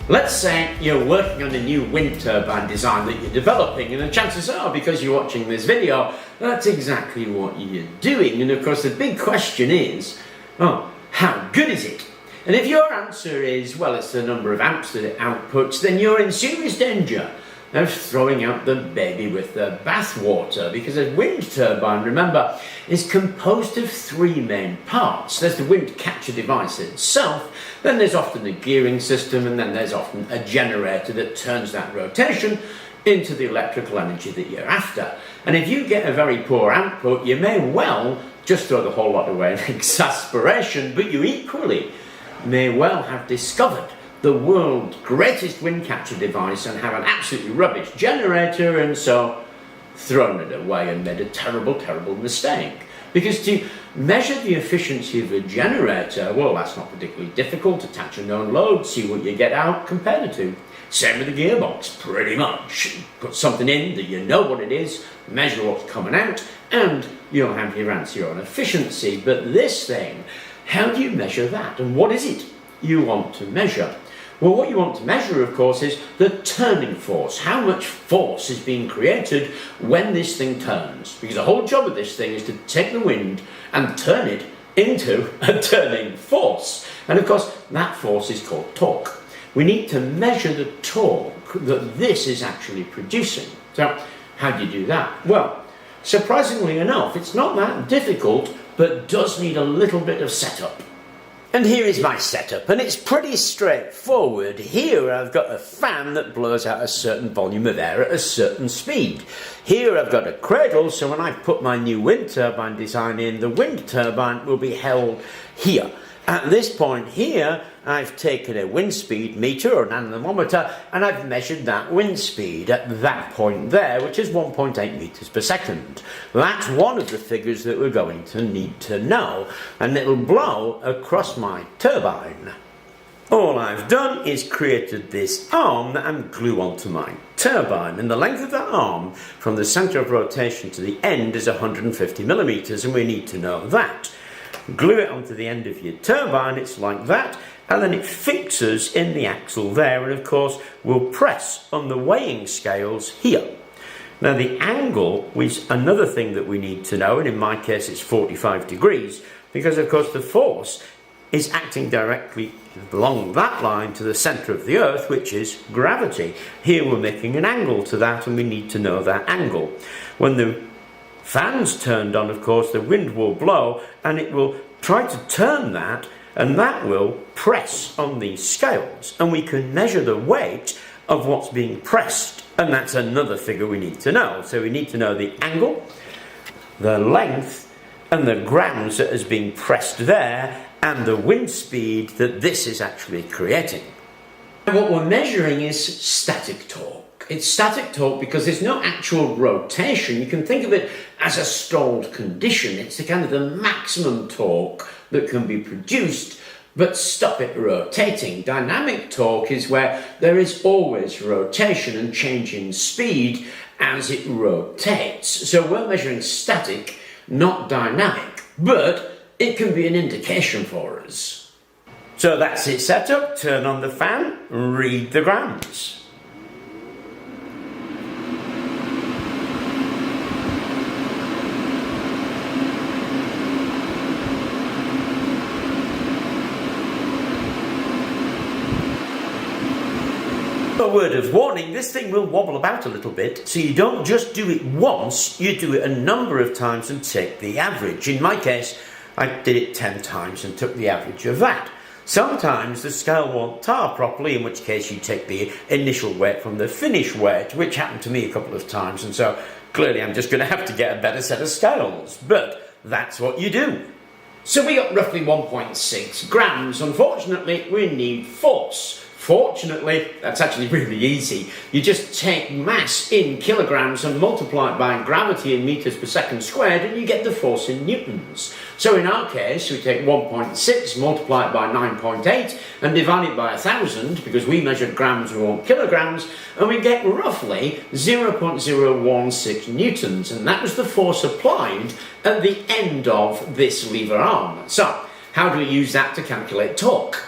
Let's say you're working on a new wind turbine design that you're developing, and the chances are, because you're watching this video, that's exactly what you're doing. And of course the big question is, oh, how good is it? And if your answer is, well, it's the number of amps that it outputs, then you're in serious danger of throwing out the baby with the bathwater, because a wind turbine, remember, is composed of three main parts. There's the wind capture device itself, then there's often a gearing system, and then there's often a generator that turns that rotation into the electrical energy that you're after. And if you get a very poor output, you may well just throw the whole lot away in exasperation, but you equally may well have discovered the world's greatest wind capture device and have an absolutely rubbish generator, and so thrown it away and made a terrible, terrible mistake. Because to measure the efficiency of a generator, well, that's not particularly difficult. Attach a known load, see what you get out, compare the two. Same with the gearbox, pretty much. Put something in that you know what it is, measure what's coming out, and you'll have your answer on efficiency. But this thing, how do you measure that? And what is it you want to measure? Well, what you want to measure, of course, is the turning force. How much force is being created when this thing turns? Because the whole job of this thing is to take the wind and turn it into a turning force. And of course, that force is called torque. We need to measure the torque that this is actually producing. So, how do you do that? Well, surprisingly enough, it's not that difficult, but does need a little bit of setup. And here is my setup, and it's pretty straightforward. Here I've got a fan that blows out a certain volume of air at a certain speed. Here I've got a cradle, so when I put my new wind turbine design in, the wind turbine will be held here. At this point here, I've taken a wind speed meter or an anemometer, and I've measured that wind speed at that point there, which is 1.8 meters per second. That's one of the figures that we're going to need to know, and it'll blow across my turbine. All I've done is created this arm that I'm glue onto my turbine, and the length of that arm from the center of rotation to the end is 150 millimeters, and we need to know that. Glue it onto the end of your turbine, it's like that, and then it fixes in the axle there, and of course we'll press on the weighing scales here. Now the angle is another thing that we need to know, and in my case it's 45 degrees, because of course the force is acting directly along that line to the centre of the earth, which is gravity. Here we're making an angle to that, and we need to know that angle. When the fan's turned on, of course, the wind will blow, and it will try to turn that, and that will press on these scales, and we can measure the weight of what's being pressed, and that's another figure we need to know. So we need to know the angle, the length, and the grams that is being pressed there, and the wind speed that this is actually creating. And what we're measuring is static torque. It's static torque because there's no actual rotation. You can think of it as a stalled condition. It's the kind of the maximum torque that can be produced, but stop it rotating. Dynamic torque is where there is always rotation and change in speed as it rotates. So we're measuring static, not dynamic, but it can be an indication for us. So that's it set up. Turn on the fan, read the grams. A word of warning, this thing will wobble about a little bit, so you don't just do it once, you do it a number of times and take the average. In my case, I did it 10 times and took the average of that. Sometimes the scale won't tar properly, in which case you take the initial weight from the finish weight, which happened to me a couple of times, and so clearly I'm just going to have to get a better set of scales, but that's what you do. So we got roughly 1.6 grams. Unfortunately, we need force. Fortunately, that's actually really easy. You just take mass in kilograms and multiply it by gravity in meters per second squared, and you get the force in newtons. So in our case, we take 1.6, multiply it by 9.8, and divide it by 1,000, because we measured grams, we want kilograms, and we get roughly 0.016 newtons, and that was the force applied at the end of this lever arm. So, how do we use that to calculate torque?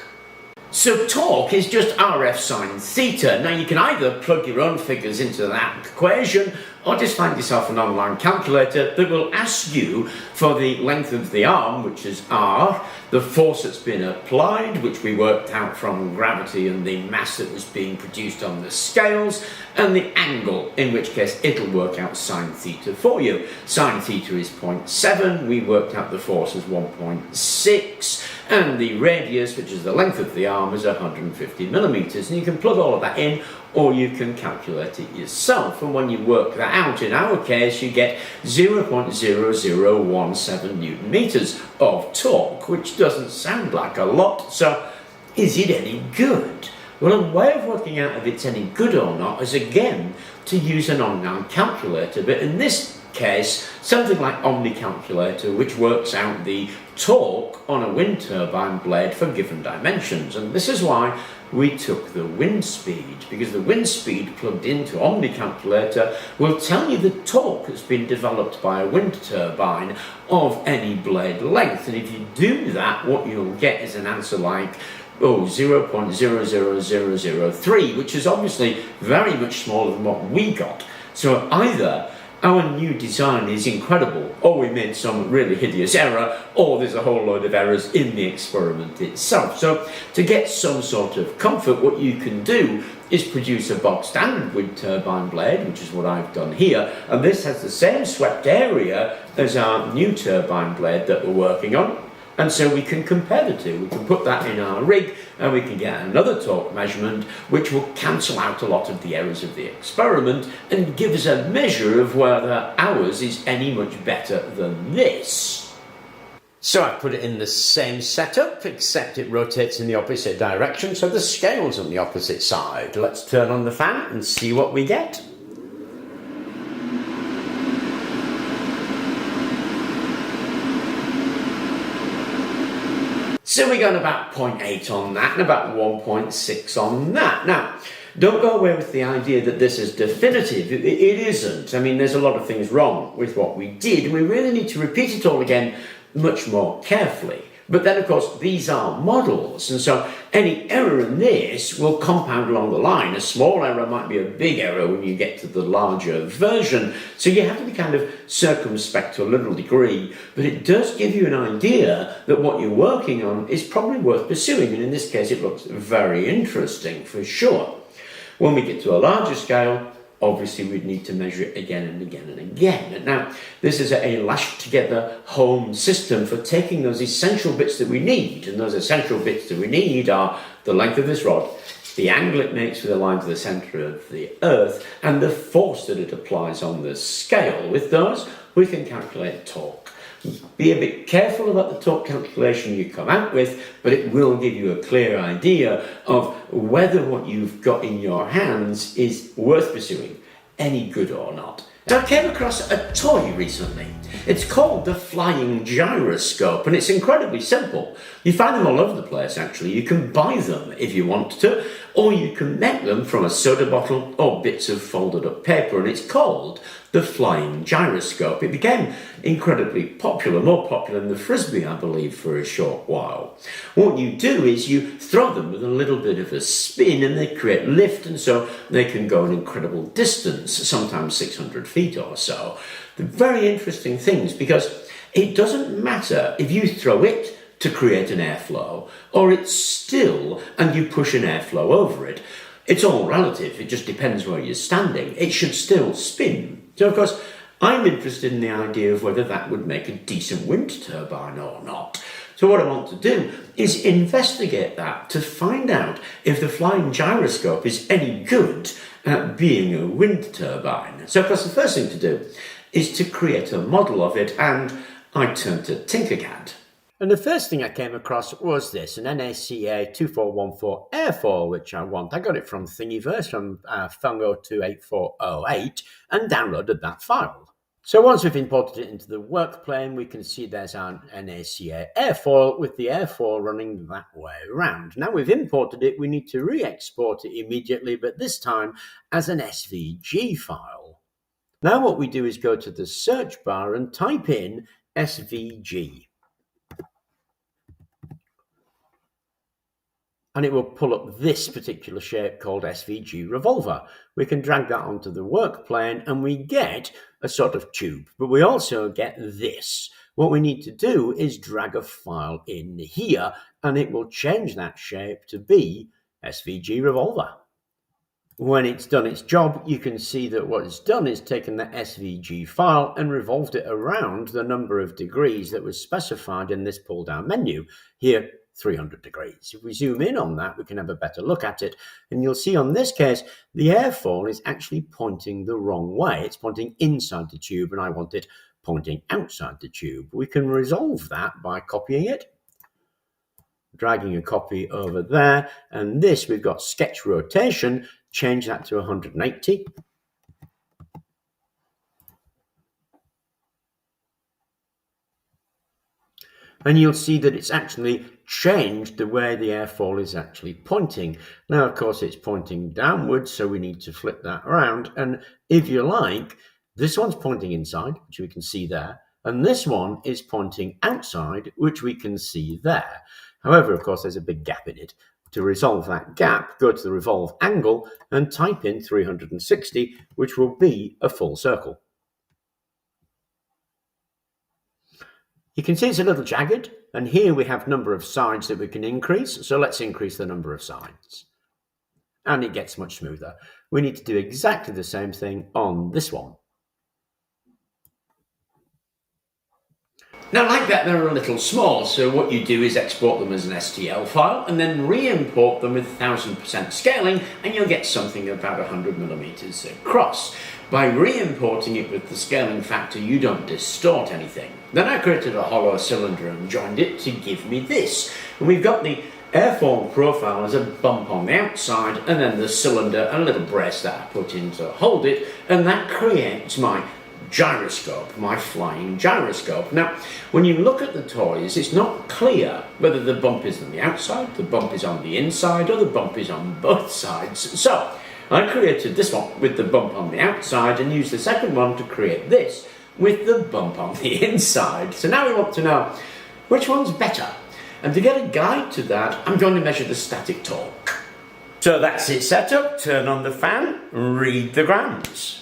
So torque is just RF sine theta. Now you can either plug your own figures into that equation or just find yourself an online calculator that will ask you for the length of the arm, which is R, the force that's been applied, which we worked out from gravity and the mass that was being produced on the scales, and the angle, in which case it'll work out sine theta for you. Sine theta is 0.7, we worked out the force as 1.6, and the radius, which is the length of the arm, is 150 millimeters. And you can plug all of that in, or you can calculate it yourself. And when you work that out, in our case, you get 0.0017 newton meters of torque, which doesn't sound like a lot. So is it any good? Well, a way of working out if it's any good or not is, again, to use an online calculator. But in this case, something like Omni Calculator, which works out the torque on a wind turbine blade for given dimensions. And this is why we took the wind speed, because the wind speed plugged into Omni Calculator will tell you the torque that's been developed by a wind turbine of any blade length. And if you do that, what you'll get is an answer like 0.00003, which is obviously very much smaller than what we got. So either our new design is incredible, or we made some really hideous error, or there's a whole load of errors in the experiment itself. So to get some sort of comfort, what you can do is produce a bog standard wind turbine blade, which is what I've done here, and this has the same swept area as our new turbine blade that we're working on. And so we can compare the two. We can put that in our rig and we can get another torque measurement which will cancel out a lot of the errors of the experiment and give us a measure of whether ours is any much better than this. So I put it in the same setup, except it rotates in the opposite direction, so the scale's on the opposite side. Let's turn on the fan and see what we get. So we got about 0.8 on that and about 1.6 on that. Now, don't go away with the idea that this is definitive. It isn't. I mean, there's a lot of things wrong with what we did, and we really need to repeat it all again much more carefully. But then, of course, these are models, and so any error in this will compound along the line. A small error might be a big error when you get to the larger version, so you have to be kind of circumspect to a little degree, but it does give you an idea that what you're working on is probably worth pursuing, and in this case it looks very interesting for sure. When we get to a larger scale, obviously we'd need to measure it again and again and again. Now, this is a lashed together home system for taking those essential bits that we need, and those essential bits that we need are the length of this rod, the angle it makes with the line to the centre of the earth, and the force that it applies on the scale. With those, we can calculate torque. Be a bit careful about the torque calculation you come out with, but it will give you a clear idea of whether what you've got in your hands is worth pursuing, any good or not. So I came across a toy recently. It's called the Flying Gyroscope, and it's incredibly simple. You find them all over the place, actually. You can buy them if you want to, or you can make them from a soda bottle or bits of folded up paper, and it's called the Flying Gyroscope. It became incredibly popular, more popular than the Frisbee, I believe, for a short while. What you do is you throw them with a little bit of a spin and they create lift, and so they can go an incredible distance, sometimes 600 feet or so. They're very interesting things because it doesn't matter if you throw it to create an airflow or it's still and you push an airflow over it. It's all relative, it just depends where you're standing. It should still spin. So, of course, I'm interested in the idea of whether that would make a decent wind turbine or not. So what I want to do is investigate that to find out if the Flying Gyroscope is any good at being a wind turbine. So, of course, the first thing to do is to create a model of it, and I turned to Tinkercad. And the first thing I came across was this, an NACA 2414 airfoil, which I want. I got it from Thingiverse, from Fungo 28408, and downloaded that file. So once we've imported it into the work plane, we can see there's our NACA airfoil with the airfoil running that way around. Now we've imported it, we need to re-export it immediately, but this time as an SVG file. Now what we do is go to the search bar and type in SVG. and it will pull up this particular shape called SVG revolver. We can drag that onto the work plane and we get a sort of tube, but we also get this. What we need to do is drag a file in here and it will change that shape to be SVG revolver. When it's done its job, you can see that what it's done is taken the SVG file and revolved it around the number of degrees that was specified in this pull-down menu. Here, 300 degrees. If we zoom in on that, we can have a better look at it. And you'll see on this case, the airfoil is actually pointing the wrong way. It's pointing inside the tube, and I want it pointing outside the tube. We can resolve that by copying it, dragging a copy over there, and this, we've got sketch rotation, change that to 180. And you'll see that it's actually changed the way the airfoil is actually pointing. Now, of course, it's pointing downwards, so we need to flip that around. And if you like, this one's pointing inside, which we can see there, and this one is pointing outside, which we can see there. However, of course, there's a big gap in it. To resolve that gap, go to the revolve angle and type in 360, which will be a full circle. You can see it's a little jagged, and here we have number of sides that we can increase, so let's increase the number of sides. And it gets much smoother. We need to do exactly the same thing on this one. Now, like that, they're a little small, so what you do is export them as an STL file and then re-import them with 1000% scaling, and you'll get something about 100 millimeters across. By re-importing it with the scaling factor, you don't distort anything. Then I created a hollow cylinder and joined it to give me this. And we've got the airfoil profile as a bump on the outside, and then the cylinder and a little brace that I put in to hold it, and that creates my gyroscope, my flying gyroscope. Now, when you look at the toys, it's not clear whether the bump is on the outside, the bump is on the inside, or the bump is on both sides. So, I created this one with the bump on the outside and used the second one to create this with the bump on the inside. So now we want to know which one's better. And to get a guide to that, I'm going to measure the static torque. So that's it set up, turn on the fan, read the grams.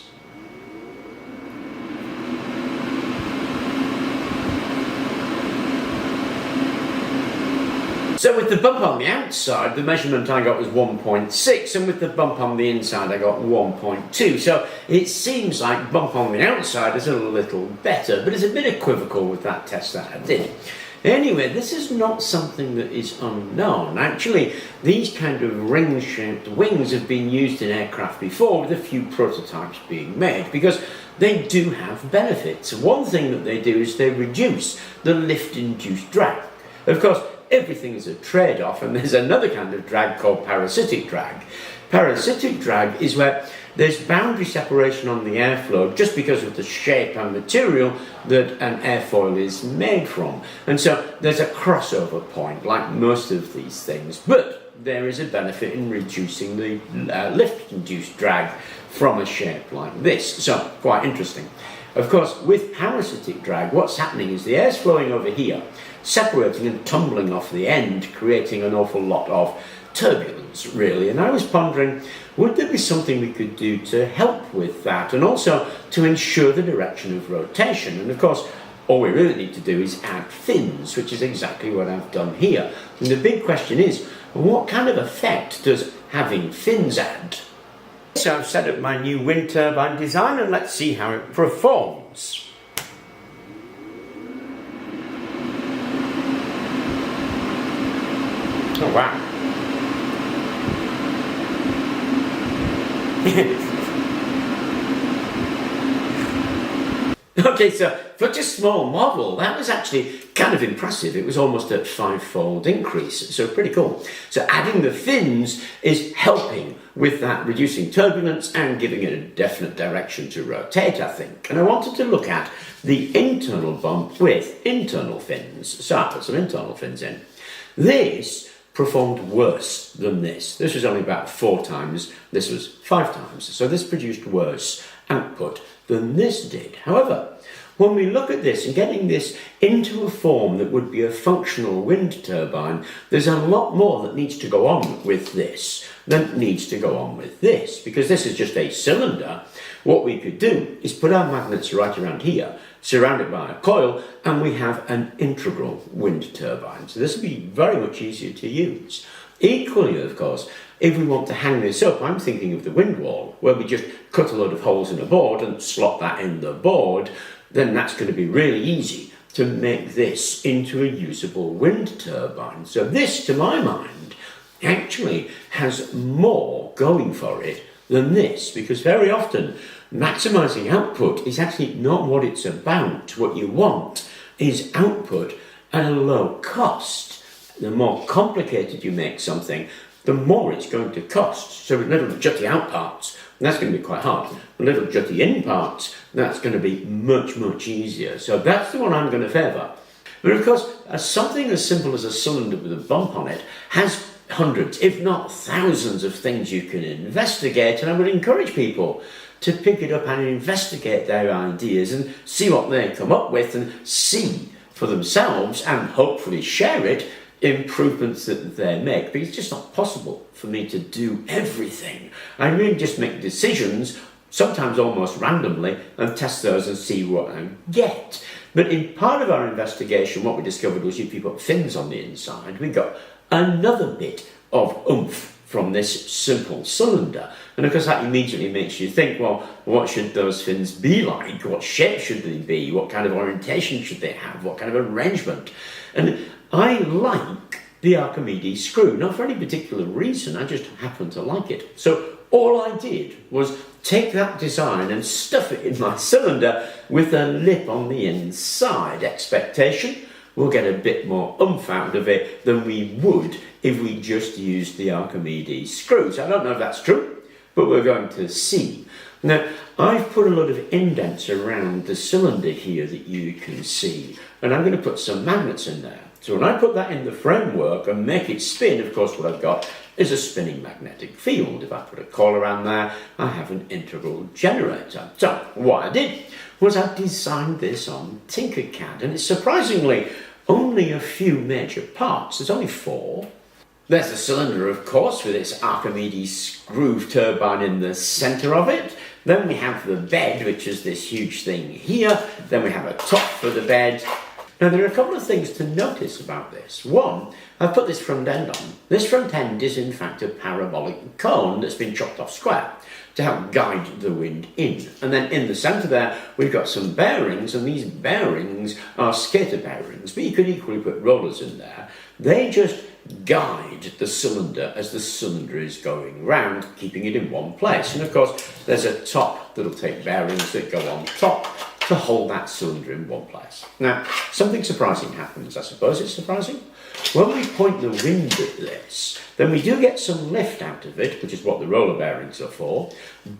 So with the bump on the outside, the measurement I got was 1.6, and with the bump on the inside I got 1.2. So it seems like bump on the outside is a little better, but it's a bit equivocal with that test that I did. Anyway, this is not something that is unknown. Actually, these kind of ring-shaped wings have been used in aircraft before, with a few prototypes being made, because they do have benefits. One thing that they do is they reduce the lift-induced drag. Of course, everything is a trade-off, and there's another kind of drag called parasitic drag. Parasitic drag is where there's boundary separation on the airflow just because of the shape and material that an airfoil is made from. And so there's a crossover point, like most of these things, but there is a benefit in reducing the lift-induced drag from a shape like this. So, quite interesting. Of course, with parasitic drag, what's happening is the air's flowing over here, separating and tumbling off the end, creating an awful lot of turbulence, really. And I was pondering, would there be something we could do to help with that, and also to ensure the direction of rotation? And of course, all we really need to do is add fins, which is exactly what I've done here. And the big question is, what kind of effect does having fins add? So I've set up my new wind turbine design, and let's see how it performs. Oh wow. Okay, so for such a small model, that was actually kind of impressive. It was almost a 5-fold increase, so pretty cool. So adding the fins is helping with that, reducing turbulence and giving it a definite direction to rotate, I think. And I wanted to look at the internal bump with internal fins. So I put some internal fins in. This performed worse than this. This was only about 4 times, this was 5 times. So this produced worse output than this did. However, when we look at this and getting this into a form that would be a functional wind turbine, there's a lot more that needs to go on with this than needs to go on with this, because this is just a cylinder. What we could do is put our magnets right around here, surround it by a coil, and we have an integral wind turbine. So this will be very much easier to use. Equally, of course, if we want to hang this up, I'm thinking of the wind wall, where we just cut a load of holes in a board and slot that in the board, then that's going to be really easy to make this into a usable wind turbine. So this, to my mind, actually has more going for it than this, because very often maximizing output is actually not what it's about. What you want is output at a low cost. The more complicated you make something, the more it's going to cost. So with little jutty out parts, that's going to be quite hard. Little jutty in parts, that's going to be much, much easier. So that's the one I'm going to favour. But of course, something as simple as a cylinder with a bump on it has hundreds, if not thousands of things you can investigate, and I would encourage people to pick it up and investigate their ideas and see what they come up with and see for themselves and hopefully share it, improvements that they make, because it's just not possible for me to do everything. I really just make decisions, sometimes almost randomly, and test those and see what I get. But in part of our investigation, what we discovered was if you put fins on the inside, we got another bit of oomph from this simple cylinder. And of course that immediately makes you think, well, what should those fins be like? What shape should they be? What kind of orientation should they have? What kind of arrangement? And I like the Archimedes screw, not for any particular reason, I just happen to like it. So all I did was take that design and stuff it in my cylinder with a lip on the inside. Expectation, we'll get a bit more oomph out of it than we would if we just used the Archimedes screws. I don't know if that's true, but we're going to see. Now, I've put a lot of indents around the cylinder here that you can see, and I'm going to put some magnets in there. So when I put that in the framework and make it spin, of course what I've got is a spinning magnetic field. If I put a coil around there, I have an integral generator. So what I did was I designed this on Tinkercad, and it's surprisingly only a few major parts. There's only 4. There's the cylinder, of course, with its Archimedes groove turbine in the centre of it. Then we have the bed, which is this huge thing here. Then we have a top for the bed. Now, there are a couple of things to notice about this. One, I've put this front end on. This front end is, in fact, a parabolic cone that's been chopped off square to help guide the wind in. And then in the centre there, we've got some bearings, and these bearings are skater bearings, but you could equally put rollers in there. They just guide the cylinder as the cylinder is going round, keeping it in one place. And of course, there's a top that'll take bearings that go on top to hold that cylinder in one place. Now, something surprising happens. I suppose it's surprising. When we point the wind at this, then we do get some lift out of it, which is what the roller bearings are for,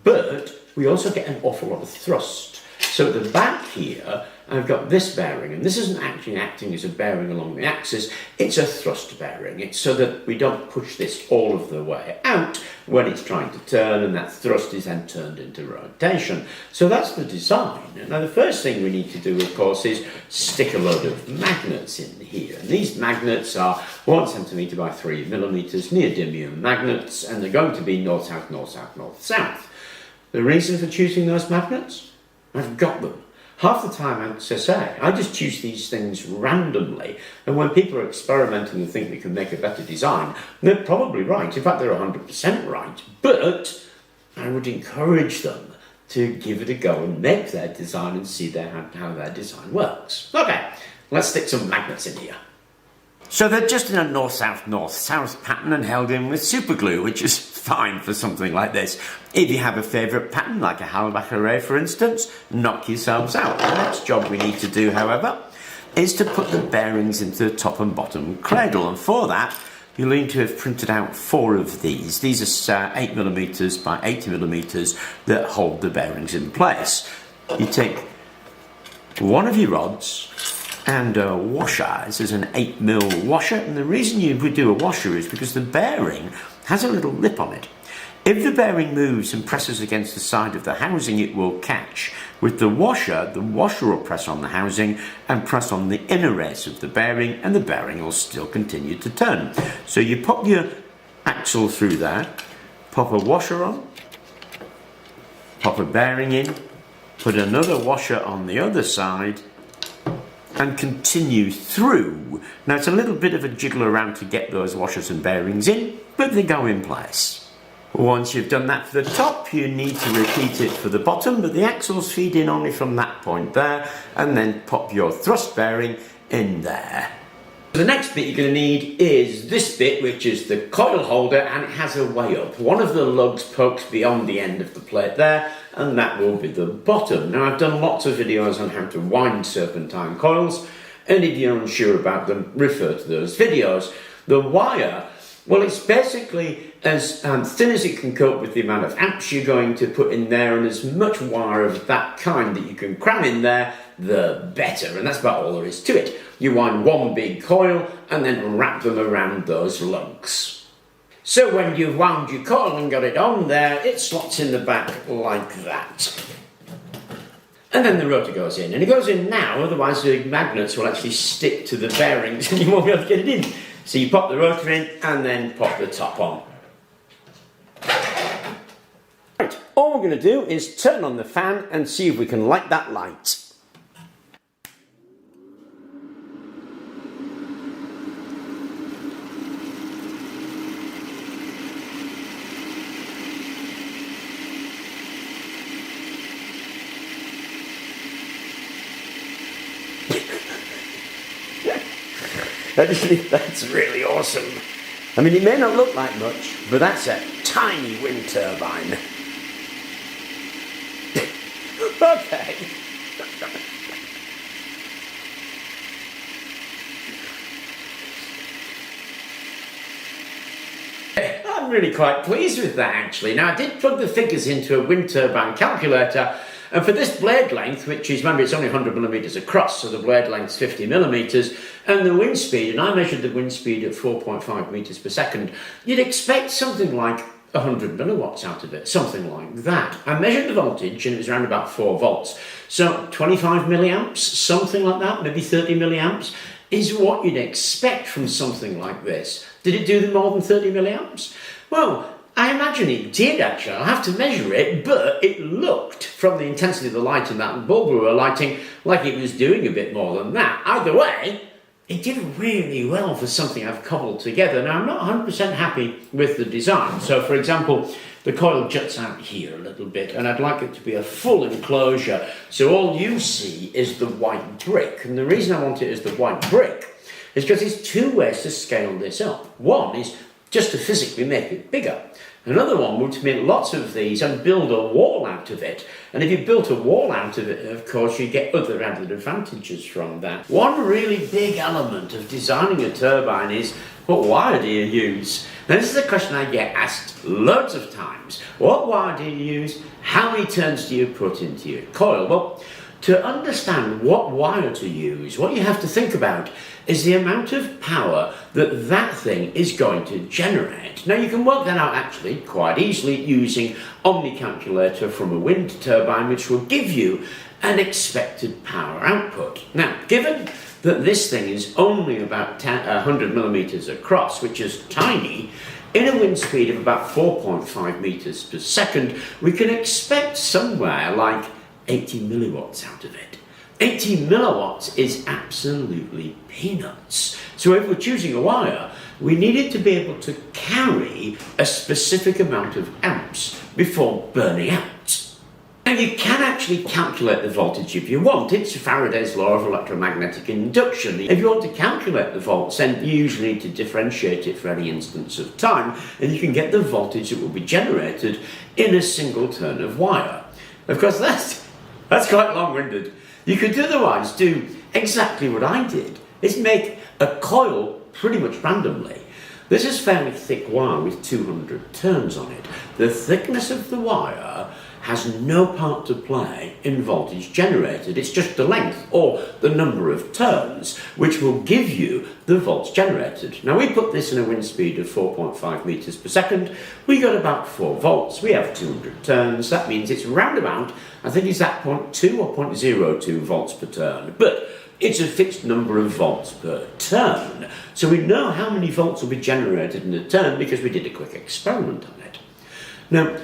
but we also get an awful lot of thrust. So at the back here, I've got this bearing, and this isn't actually acting as a bearing along the axis, it's a thrust bearing. It's so that we don't push this all of the way out when it's trying to turn, and that thrust is then turned into rotation. So that's the design. Now the first thing we need to do, of course, is stick a load of magnets in here. And these magnets are 1 centimetre by 3 millimetres, neodymium magnets, and they're going to be north-south, north-south, north-south. The reason for choosing those magnets? I've got them. Half the time, as I say, I just choose these things randomly, and when people are experimenting and think we can make a better design, they're probably right. In fact, they're 100% right, but I would encourage them to give it a go and make their design and see how their design works. Okay, let's stick some magnets in here. So they're just in a north-south, north-south pattern and held in with superglue, which is fine for something like this. If you have a favourite pattern, like a Halbach array for instance, knock yourselves out. The next job we need to do, however, is to put the bearings into the top and bottom cradle, and for that you'll need to have printed out 4 of these. These are 8mm by 80mm that hold the bearings in place. You take one of your rods and a washer. This is an 8mm washer, and the reason you would do a washer is because the bearing has a little lip on it. If the bearing moves and presses against the side of the housing, it will catch. With the washer will press on the housing and press on the inner race of the bearing, and the bearing will still continue to turn. So you pop your axle through there, pop a washer on, pop a bearing in, put another washer on the other side, and continue through. Now it's a little bit of a jiggle around to get those washers and bearings in, but they go in place. Once you've done that for the top, you need to repeat it for the bottom, but the axles feed in only from that point there, and then pop your thrust bearing in there. The next bit you're going to need is this bit, which is the coil holder, and it has a way up. One of the lugs pokes beyond the end of the plate there, and that will be the bottom. Now I've done lots of videos on how to wind serpentine coils, and if you're unsure about them, refer to those videos. The wire, well, it's basically as thin as it can cope with the amount of amps you're going to put in there, and as much wire of that kind that you can cram in there, the better. And that's about all there is to it. You wind one big coil and then wrap them around those lugs. So when you've wound your coil and got it on there, it slots in the back like that. And then the rotor goes in, and it goes in now, otherwise the magnets will actually stick to the bearings and you won't be able to get it in. So you pop the rotor in and then pop the top on. Right, all we're going to do is turn on the fan and see if we can light that light. That's really awesome. I mean, it may not look like much, but that's a tiny wind turbine. Okay. I'm really quite pleased with that, actually. Now, I did plug the figures into a wind turbine calculator, and for this blade length, which is, remember, it's only 100 millimeters across, so the blade length's 50 millimeters, and the wind speed, and I measured the wind speed at 4.5 meters per second, you'd expect something like 100 milliwatts out of it, something like that. I measured the voltage, and it was around about 4 volts. So 25 milliamps, something like that, maybe 30 milliamps, is what you'd expect from something like this. Did it do more than 30 milliamps? Well, I imagine it did, actually. I'll have to measure it, but it looked, from the intensity of the light in that bulb we were lighting, like it was doing a bit more than that. Either way, it did really well for something I've cobbled together. Now, I'm not 100% happy with the design. So, for example, the coil juts out here a little bit, and I'd like it to be a full enclosure. So all you see is the white brick. And the reason I want it as the white brick is because there's 2 ways to scale this up. One is just to physically make it bigger. Another one would make lots of these and build a wall out of it. And if you built a wall out of it, of course, you get other added advantages from that. One really big element of designing a turbine is, what wire do you use? Now, this is a question I get asked loads of times. What wire do you use? How many turns do you put into your coil? Well, to understand what wire to use, what you have to think about is the amount of power that that thing is going to generate. Now, you can work that out actually quite easily using Omni calculator from a wind turbine, which will give you an expected power output. Now, given that this thing is only about 100 millimeters across, which is tiny, in a wind speed of about 4.5 meters per second, we can expect somewhere like 80 milliwatts out of it. 80 milliwatts is absolutely peanuts. So if we're choosing a wire, we need it to be able to carry a specific amount of amps before burning out. Now, you can actually calculate the voltage if you want. It's Faraday's law of electromagnetic induction. If you want to calculate the volts, then you usually need to differentiate it for any instance of time, and you can get the voltage that will be generated in a single turn of wire. Of course, that's quite long-winded. You could otherwise do exactly what I did, is make a coil pretty much randomly. This is fairly thick wire with 200 turns on it. The thickness of the wire has no part to play in voltage generated. It's just the length or the number of turns which will give you the volts generated. Now we put this in a wind speed of 4.5 meters per second. We got about 4 volts. We have 200 turns. That means it's round about, I think it's at 0.2 or 0.02 volts per turn. But it's a fixed number of volts per turn. So we know how many volts will be generated in a turn because we did a quick experiment on it. Now,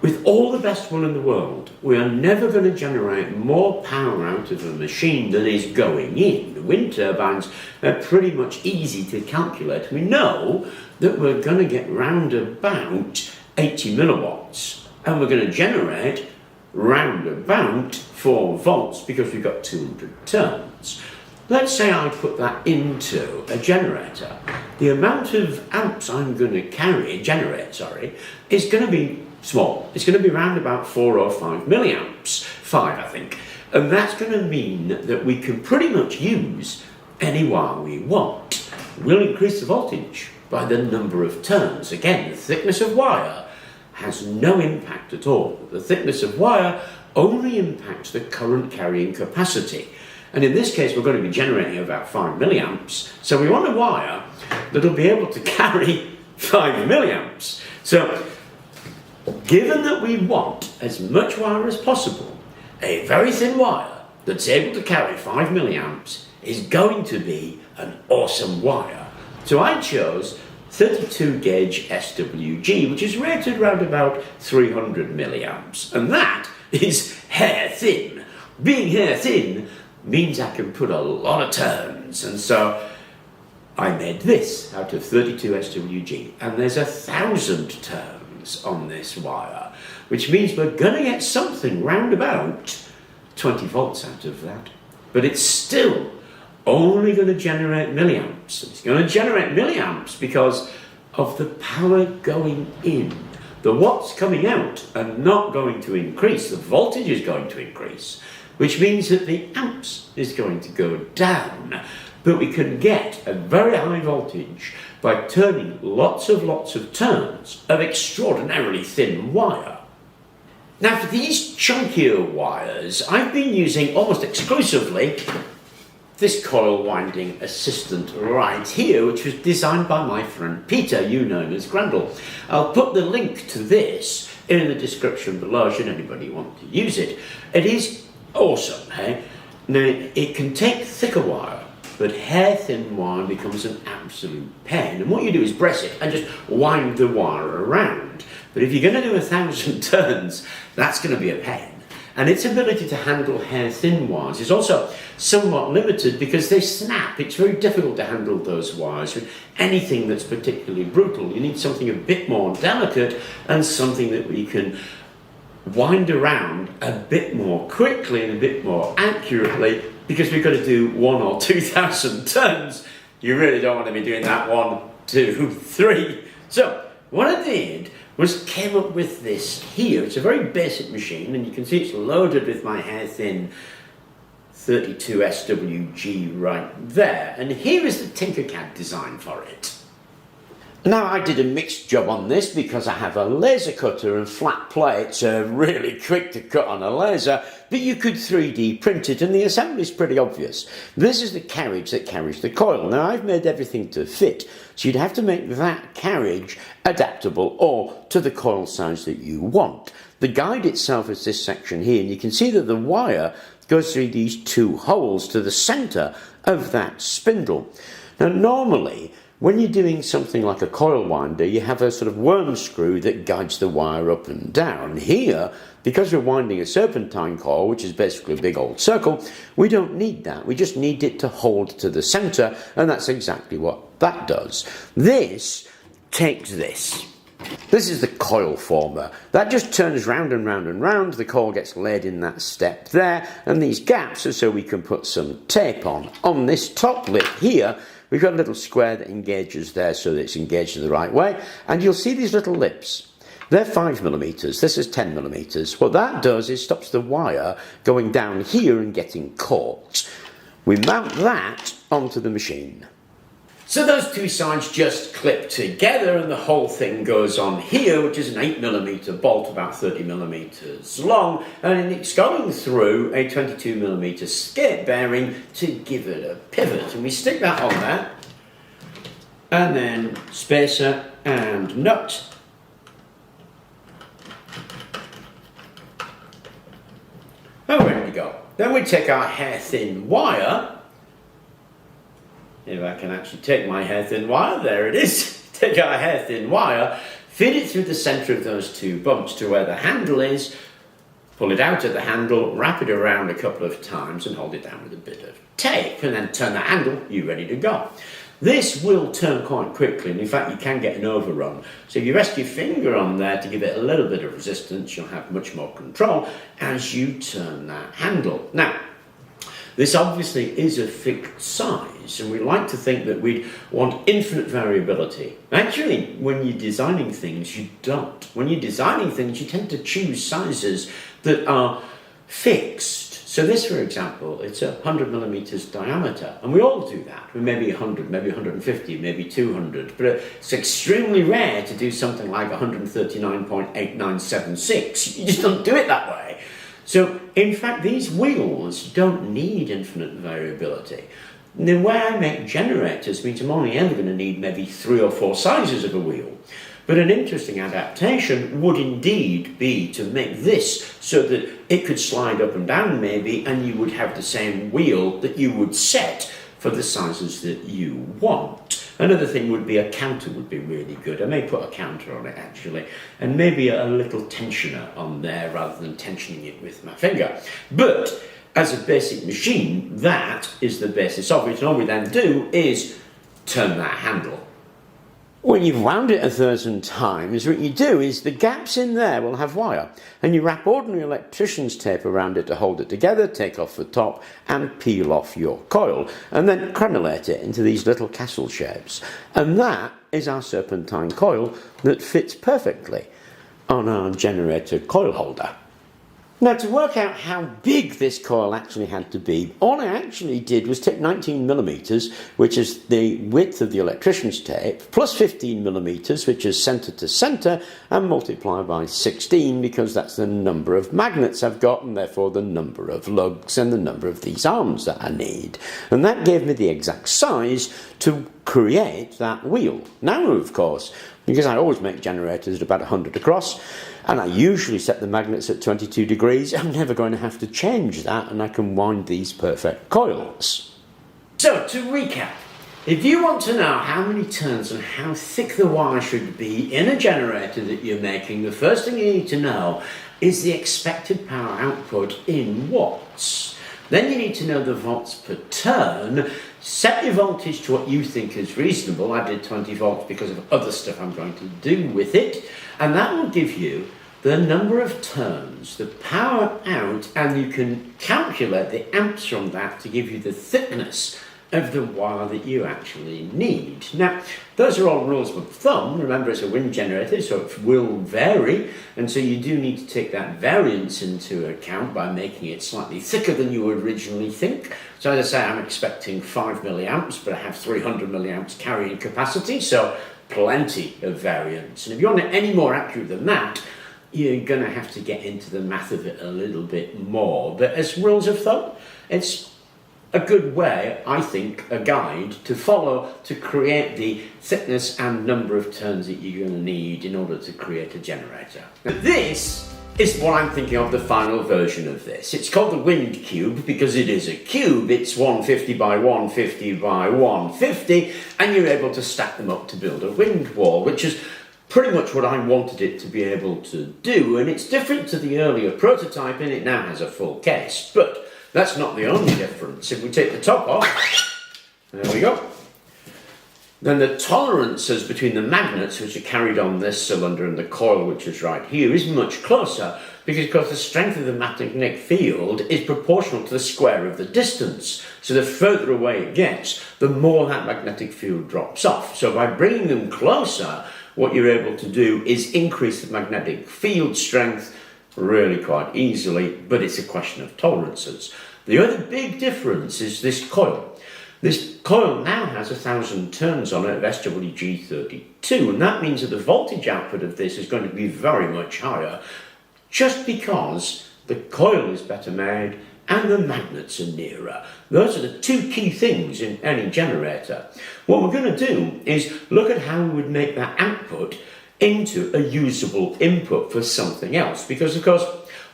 with all the best will in the world, we are never going to generate more power out of a machine than is going in. The wind turbines are pretty much easy to calculate. We know that we're going to get round about 80 milliwatts, and we're going to generate round about 4 volts because we've got 200 turns. Let's say I put that into a generator. The amount of amps I'm going to generate, is going to be small. It's going to be around about 4 or 5 milliamps, 5 I think, and that's going to mean that we can pretty much use any wire we want. We'll increase the voltage by the number of turns. Again, the thickness of wire has no impact at all. The thickness of wire only impacts the current carrying capacity, and in this case we're going to be generating about 5 milliamps, so we want a wire that'll be able to carry 5 milliamps. So given that we want as much wire as possible, a very thin wire that's able to carry 5 milliamps is going to be an awesome wire. So I chose 32 gauge SWG, which is rated around about 300 milliamps, and that is hair thin. Being hair thin means I can put a lot of turns, and so I made this out of 32 SWG, and there's 1,000 turns on this wire, which means we're going to get something round about 20 volts out of that. But it's still only going to generate milliamps. It's going to generate milliamps because of the power going in. The watts coming out are not going to increase. The voltage is going to increase, which means that the amps is going to go down. But we can get a very high voltage by turning lots of turns of extraordinarily thin wire. Now for these chunkier wires, I've been using almost exclusively this coil winding assistant right here, which was designed by my friend Peter, you know him as Grendel. I'll put the link to this in the description below should anybody want to use it. It is awesome, hey? Now it can take thicker wire, but hair thin wire becomes an absolute pain. And what you do is press it and just wind the wire around. But if you're going to do 1,000 turns, that's going to be a pain. And its ability to handle hair thin wires is also somewhat limited because they snap. It's very difficult to handle those wires with anything that's particularly brutal. You need something a bit more delicate and something that we can wind around a bit more quickly and a bit more accurately, because we've got to do 1,000 or 2,000 turns. You really don't want to be doing that 1, 2, 3. So what I did was came up with this here. It's a very basic machine, and you can see it's loaded with my hair thin 32 SWG right there. And here is the Tinkercad design for it. Now I did a mixed job on this because I have a laser cutter and flat plates are really quick to cut on a laser, but you could 3D print it and the assembly is pretty obvious. This is the carriage that carries the coil. Now I've made everything to fit, so you'd have to make that carriage adaptable or to the coil size that you want. The guide itself is this section here, and you can see that the wire goes through these 2 holes to the centre of that spindle. Now normally, when you're doing something like a coil winder, you have a sort of worm screw that guides the wire up and down. Here, because we're winding a serpentine coil, which is basically a big old circle, we don't need that. We just need it to hold to the centre, and that's exactly what that does. This takes this. This is the coil former. That just turns round and round and round. The coil gets laid in that step there, and these gaps are so we can put some tape on. On this top lip here, we've got a little square that engages there so that it's engaged in the right way, and you'll see these little lips. They're 5mm, this is 10mm. What that does is stops the wire going down here and getting caught. We mount that onto the machine. So those two sides just clip together and the whole thing goes on here, which is an 8mm bolt about 30mm long, and it's going through a 22mm skate bearing to give it a pivot. And we stick that on there, and then spacer and nut. And we're ready to go. Then we take our hair-thin wire. If I can actually take my hair-thin wire, there it is. Take our hair-thin wire, feed it through the centre of those two bumps to where the handle is, pull it out of the handle, wrap it around a couple of times and hold it down with a bit of tape, and then turn the handle, you're ready to go. This will turn quite quickly, and in fact you can get an overrun. So if you rest your finger on there to give it a little bit of resistance, you'll have much more control as you turn that handle. Now, this obviously is a fixed size, and we like to think that we'd want infinite variability. Actually, when you're designing things, you don't. When you're designing things, you tend to choose sizes that are fixed. So this, for example, it's 100mm diameter, and we all do that. We maybe 100, maybe 150, maybe 200, but it's extremely rare to do something like 139.8976. You just don't do it that way. So, in fact, these wheels don't need infinite variability. And the way I make generators means I'm only ever going to need maybe 3 or 4 sizes of a wheel. But an interesting adaptation would indeed be to make this so that it could slide up and down maybe, and you would have the same wheel that you would set for the sizes that you want. Another thing would be a counter would be really good. I may put a counter on it actually, and maybe a little tensioner on there rather than tensioning it with my finger. But as a basic machine, that is the basis of it, and all we then do is turn that handle. When you've wound it 1,000 times, what you do is the gaps in there will have wire, and you wrap ordinary electrician's tape around it to hold it together, take off the top and peel off your coil, and then crenulate it into these little castle shapes. And that is our serpentine coil that fits perfectly on our generator coil holder. Now, to work out how big this coil actually had to be, all I actually did was take 19mm, which is the width of the electrician's tape, plus 15mm, which is centre to centre, and multiply by 16 because that's the number of magnets I've got, and therefore the number of lugs and the number of these arms that I need. And that gave me the exact size to create that wheel. Now, of course, because I always make generators at about 100 across, and I usually set the magnets at 22 degrees, I'm never going to have to change that, and I can wind these perfect coils. So, to recap, if you want to know how many turns and how thick the wire should be in a generator that you're making, the first thing you need to know is the expected power output in watts. Then you need to know the volts per turn. Set your voltage to what you think is reasonable. I did 20 volts because of other stuff I'm going to do with it. And that will give you the number of turns, the power out, and you can calculate the amps from that to give you the thickness of the wire that you actually need. Now, those are all rules of thumb. Remember, it's a wind generator, so it will vary, and so you do need to take that variance into account by making it slightly thicker than you would originally think. So as I say, I'm expecting 5 milliamps, but I have 300 milliamps carrying capacity, so plenty of variance. And if you want it any more accurate than that, you're going to have to get into the math of it a little bit more. But as rules of thumb, it's a good way, I think, a guide to follow to create the thickness and number of turns that you're going to need in order to create a generator. Now, this is what I'm thinking of the final version of this. It's called the wind cube because it is a cube. It's 150 by 150 by 150, and you're able to stack them up to build a wind wall, which is pretty much what I wanted it to be able to do. And it's different to the earlier prototype, and it now has a full case. But that's not the only difference. If we take the top off, there we go, then the tolerances between the magnets which are carried on this cylinder and the coil which is right here is much closer, because the strength of the magnetic field is proportional to the square of the distance. So the further away it gets, the more that magnetic field drops off. So by bringing them closer, what you're able to do is increase the magnetic field strength really quite easily, but it's a question of tolerances. The other big difference is this coil. This coil now has 1,000 turns on it of SWG32, and that means that the voltage output of this is going to be very much higher, just because the coil is better made and the magnets are nearer. Those are the two key things in any generator. What we're going to do is look at how we would make that output into a usable input for something else, because of course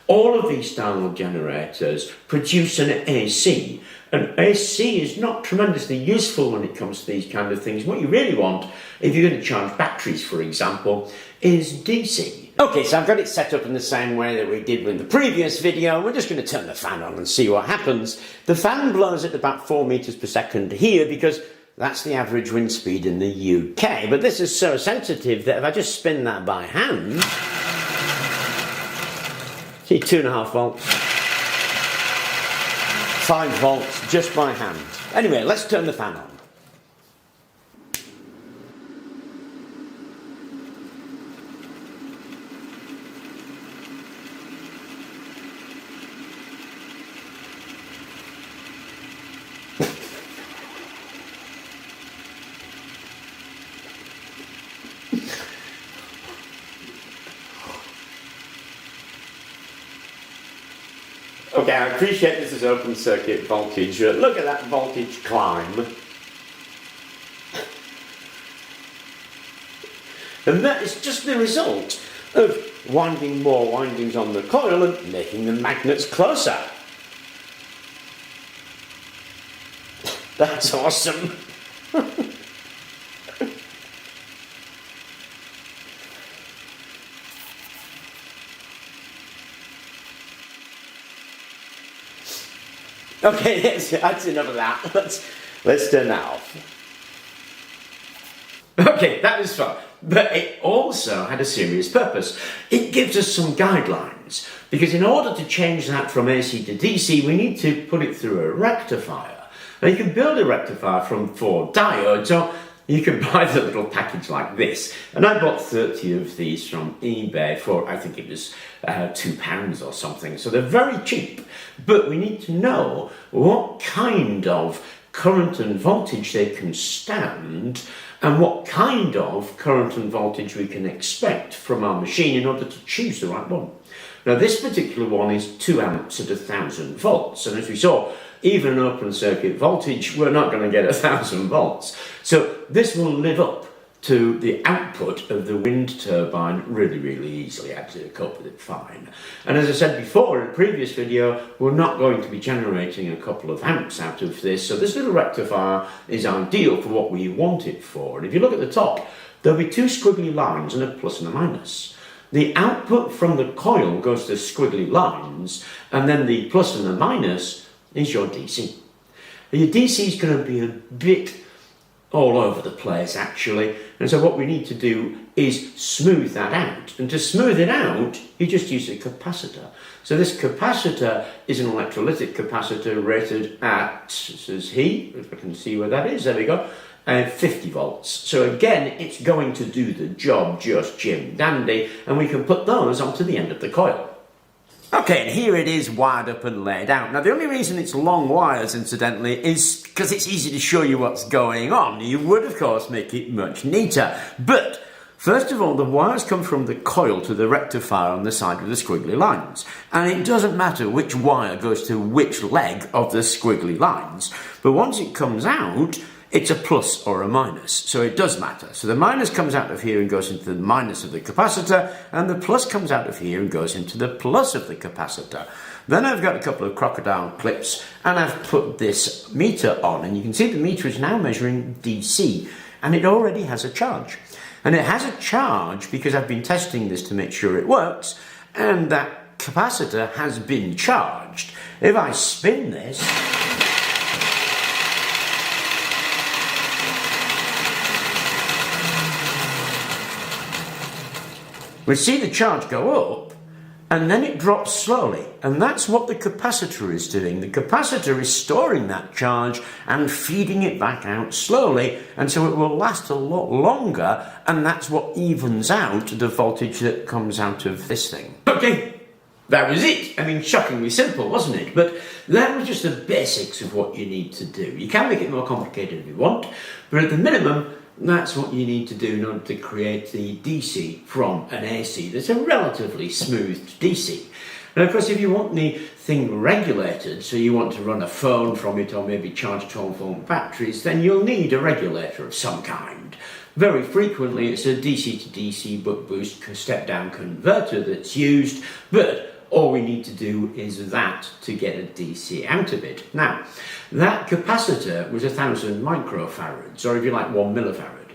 all of these style of generators produce an AC, and AC is not tremendously useful when it comes to these kind of things. What you really want, if you're going to charge batteries for example, is DC. Okay, so I've got it set up in the same way that we did with the previous video. We're just going to turn the fan on and see what happens. The fan blows at about 4 meters per second here because that's the average wind speed in the UK. But this is so sensitive that if I just spin that by hand, see, 2.5 volts, 5 volts just by hand. Anyway, let's turn the fan on. Okay, I appreciate this is open circuit voltage. Look at that voltage climb. And that is just the result of winding more windings on the coil and making the magnets closer. That's awesome. Okay, that's enough of that. Let's turn that off. Okay, that was fun. But it also had a serious purpose. It gives us some guidelines, because in order to change that from AC to DC, we need to put it through a rectifier. Now you can build a rectifier from 4 diodes, or you can buy the little package like this. And I bought 30 of these from eBay for, I think it was £2 or something. So they're very cheap. But we need to know what kind of current and voltage they can stand, and what kind of current and voltage we can expect from our machine in order to choose the right one. Now this particular one is 2 amps at 1,000 volts, and as we saw, even open circuit voltage, we're not going to get 1,000 volts. So this will live up to the output of the wind turbine really, really easily. I had to cope with it fine. And as I said before in a previous video, we're not going to be generating a couple of amps out of this, so this little rectifier is ideal for what we want it for. And if you look at the top, there'll be 2 squiggly lines and a plus and a minus. The output from the coil goes to squiggly lines, and then the plus and the minus is your DC. Your DC is going to be a bit all over the place actually, and so what we need to do is smooth that out, and to smooth it out you just use a capacitor. So this capacitor is an electrolytic capacitor rated at, says he, if I can see where that is, there we go, 50 volts. So again, it's going to do the job just jim dandy, and we can put those onto the end of the coil. Okay, and here it is wired up and laid out. Now the only reason it's long wires, incidentally, is because it's easy to show you what's going on. You would of course make it much neater, but first of all, the wires come from the coil to the rectifier on the side of the squiggly lines. And it doesn't matter which wire goes to which leg of the squiggly lines, but once it comes out, it's a plus or a minus, so it does matter. So the minus comes out of here and goes into the minus of the capacitor, and the plus comes out of here and goes into the plus of the capacitor. Then I've got a couple of crocodile clips, and I've put this meter on, and you can see the meter is now measuring DC, and it already has a charge. And it has a charge because I've been testing this to make sure it works, and that capacitor has been charged. If I spin this, we see the charge go up, and then it drops slowly, and that's what the capacitor is doing. The capacitor is storing that charge and feeding it back out slowly, and so it will last a lot longer, and that's what evens out the voltage that comes out of this thing. Okay, That was it. I mean, shockingly simple, wasn't it? But that was just the basics of what you need to do. You can make it more complicated if you want, but at the minimum, that's what you need to do in order to create the DC from an AC that's a relatively smooth DC. Now, of course, if you want the thing regulated, so you want to run a phone from it or maybe charge it on phone batteries, then you'll need a regulator of some kind. Very frequently, it's a DC to DC buck boost step-down converter that's used, but all we need to do is that to get a DC out of it. Now, that capacitor was 1000 microfarads, or if you like, 1 millifarad.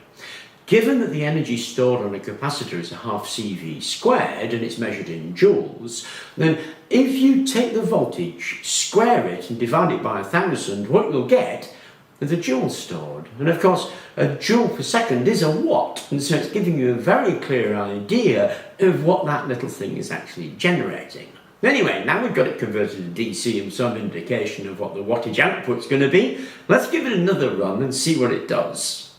Given that the energy stored on a capacitor is a half CV squared and it's measured in joules, then if you take the voltage, square it and divide it by 1000, what you'll get are the joules stored. And of course, a joule per second is a watt, and so it's giving you a very clear idea of what that little thing is actually generating. Anyway, now we've got it converted to DC and some indication of what the wattage output's going to be, let's give it another run and see what it does.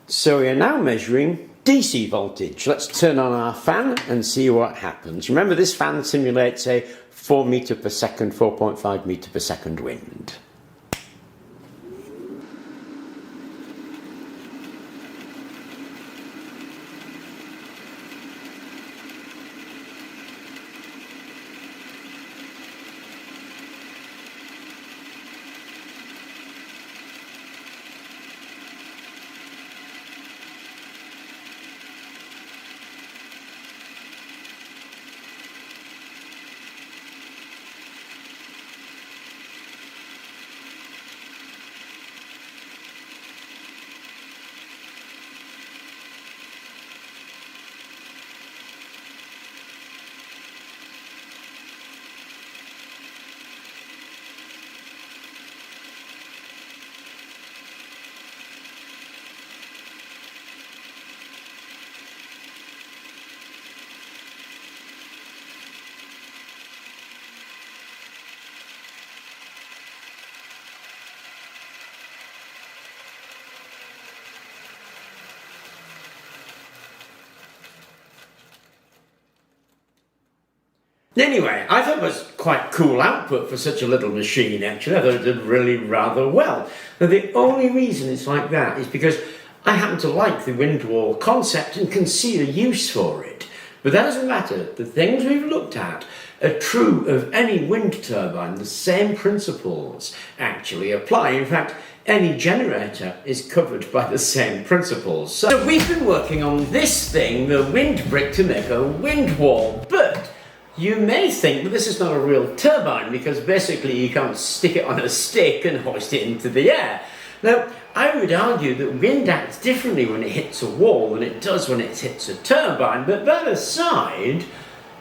So we are now measuring DC voltage. Let's turn on our fan and see what happens. Remember, this fan simulates a 4 meter per second, 4.5 meter per second wind. Anyway, I thought it was quite cool output for such a little machine, actually. I thought it did really rather well. Now, the only reason it's like that is because I happen to like the wind wall concept and can see a use for it. But that doesn't matter. The things we've looked at are true of any wind turbine. The same principles actually apply. In fact, any generator is covered by the same principles. So we've been working on this thing, the wind brick, to make a wind wall. But you may think that this is not a real turbine because basically you can't stick it on a stick and hoist it into the air. Now, I would argue that wind acts differently when it hits a wall than it does when it hits a turbine, but that aside,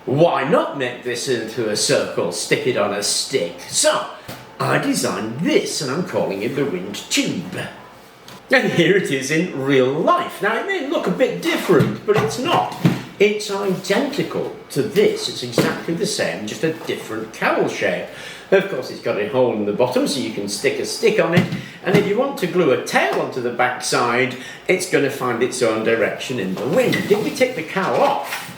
why not make this into a circle, stick it on a stick? So, I designed this and I'm calling it the wind tube. And here it is in real life. Now, it may look a bit different, but it's not. It's identical to this. It's exactly the same, just a different cowl shape. Of course, it's got a hole in the bottom so you can stick a stick on it, and if you want to glue a tail onto the back side, it's going to find its own direction in the wind. If we take the cowl off,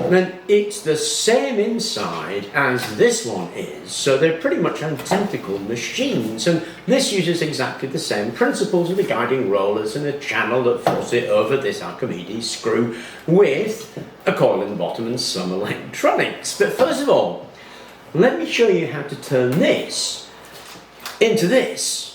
then it's the same inside as this one is, so they're pretty much identical machines, and this uses exactly the same principles of the guiding rollers and a channel that force it over this Archimedes screw with a coil in the bottom and some electronics. But first of all, let me show you how to turn this into this.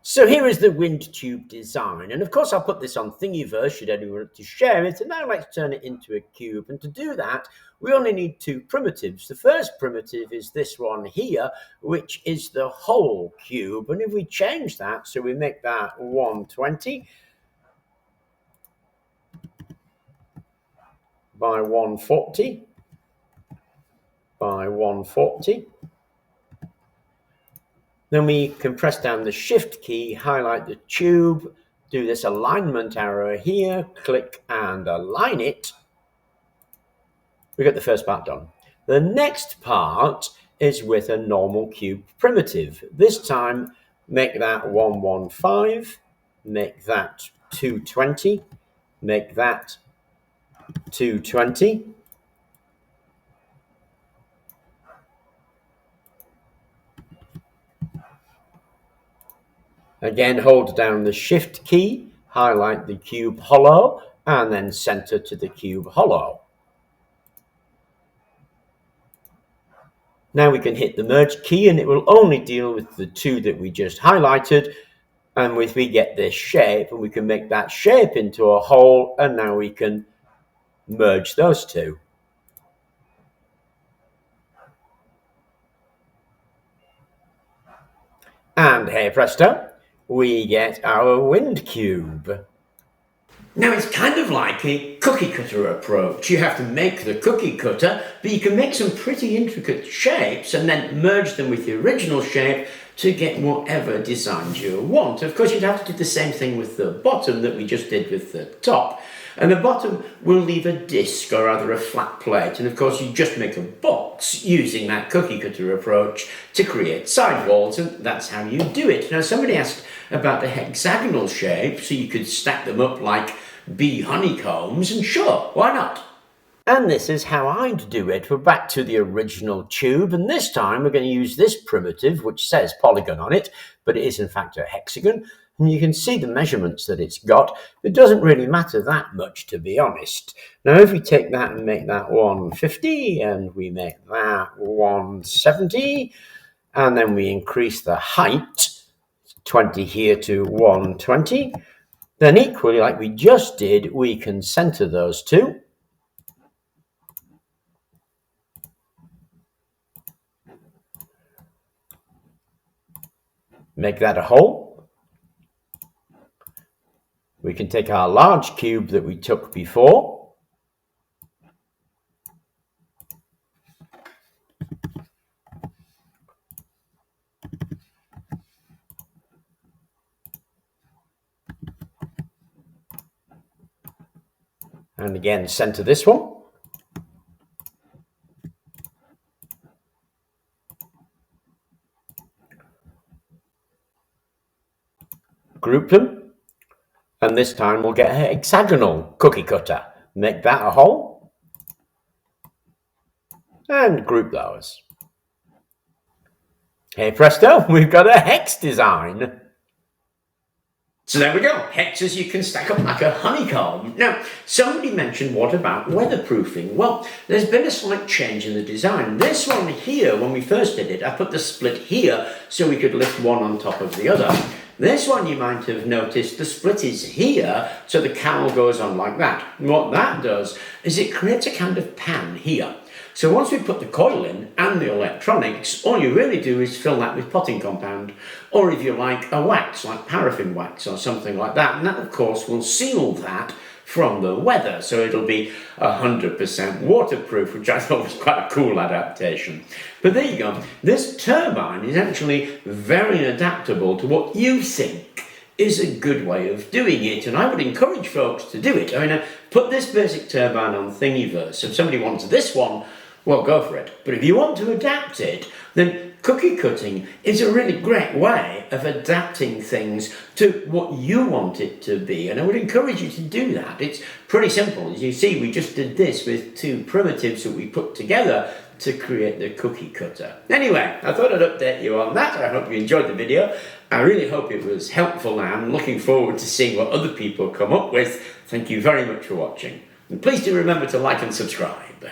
So here is the wind tube design, and of course I'll put this on Thingiverse should anyone want to share it, and now let's turn it into a cube, and to do that we only need two primitives. The first primitive is this one here, which is the whole cube, and if we change that, so we make that 120 by 140 by 140. Then we can press down the shift key, highlight the tube, do this alignment arrow here, click and align it. We get the first part done. The next part is with a normal cube primitive. This time, make that 115, make that 220, make that 220. Again, hold down the Shift key, highlight the cube hollow, and then center to the cube hollow. Now we can hit the merge key and it will only deal with the two that we just highlighted. And if we get this shape, and we can make that shape into a hole, and now we can merge those two. And hey presto, we get our wind cube. Now it's kind of like a cookie cutter approach. You have to make the cookie cutter, but you can make some pretty intricate shapes and then merge them with the original shape to get whatever designs you want. Of course, you'd have to do the same thing with the bottom that we just did with the top. And the bottom will leave a disc, or rather a flat plate. And of course, you just make a box using that cookie cutter approach to create sidewalls, and that's how you do it. Now, somebody asked about the hexagonal shape, so you could stack them up like bee honeycombs, and sure, why not? And this is how I'd do it. We're back to the original tube, and this time we're going to use this primitive, which says polygon on it, but it is in fact a hexagon. And you can see the measurements that it's got. It doesn't really matter that much, to be honest. Now, if we take that and make that 150, and we make that 170, and then we increase the height, 20 here to 120, then equally, like we just did, we can center those two. Make that a hole. We can take our large cube that we took before, and again center this one. Group them, and this time we'll get a hexagonal cookie cutter. Make that a hole, and group those. Hey presto, we've got a hex design. So there we go, hexes you can stack up like a honeycomb. Now, somebody mentioned, what about weatherproofing? Well, there's been a slight change in the design. This one here, when we first did it, I put the split here so we could lift one on top of the other. This one, you might have noticed, the split is here, so the cowl goes on like that. And what that does is it creates a kind of pan here. So once we put the coil in and the electronics, all you really do is fill that with potting compound, or if you like, a wax, like paraffin wax or something like that. And that, of course, will seal that from the weather, so it'll be 100% waterproof, which I thought was quite a cool adaptation. But there you go. This turbine is actually very adaptable to what you think is a good way of doing it, and I would encourage folks to do it. I mean, put this basic turbine on Thingiverse. If somebody wants this one, well, go for it. But if you want to adapt it, then cookie cutting is a really great way of adapting things to what you want it to be, and I would encourage you to do that. It's pretty simple. As you see, we just did this with two primitives that we put together to create the cookie cutter. Anyway, I thought I'd update you on that. I hope you enjoyed the video. I really hope it was helpful, and I'm looking forward to seeing what other people come up with. Thank you very much for watching. And please do remember to like and subscribe.